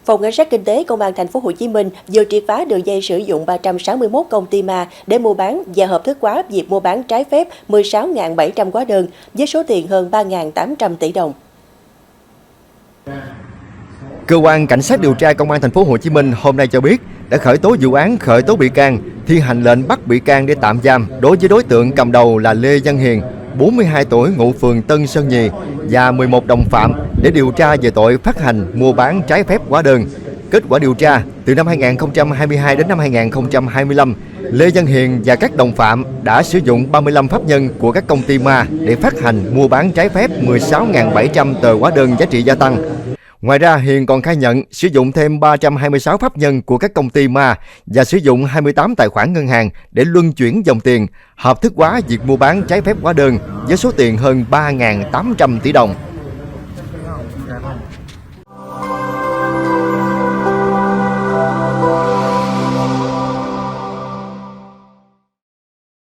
Phòng Cảnh sát Kinh tế Công an Thành phố Hồ Chí Minh vừa triệt phá đường dây sử dụng 361 công ty ma để mua bán và hợp thức hóa việc mua bán trái phép 16.700 hóa đơn với số tiền hơn 3.800 tỷ đồng. Cơ quan Cảnh sát điều tra Công an Thành phố Hồ Chí Minh hôm nay cho biết đã khởi tố vụ án, khởi tố bị can, thi hành lệnh bắt bị can để tạm giam đối với đối tượng cầm đầu là Lê Văn Hiền, 42 tuổi, ngụ phường Tân Sơn Nhì và 11 đồng phạm để điều tra về tội phát hành, mua bán trái phép hóa đơn. Kết quả điều tra, từ năm 2022 đến năm 2025, Lê Văn Hiền và các đồng phạm đã sử dụng 35 pháp nhân của các công ty ma để phát hành, mua bán trái phép 16.700 tờ hóa đơn giá trị gia tăng. Ngoài ra, Hiền còn khai nhận sử dụng thêm 326 pháp nhân của các công ty ma và sử dụng 28 tài khoản ngân hàng để luân chuyển dòng tiền, hợp thức hóa việc mua bán trái phép hóa đơn với số tiền hơn 3.800 tỷ đồng.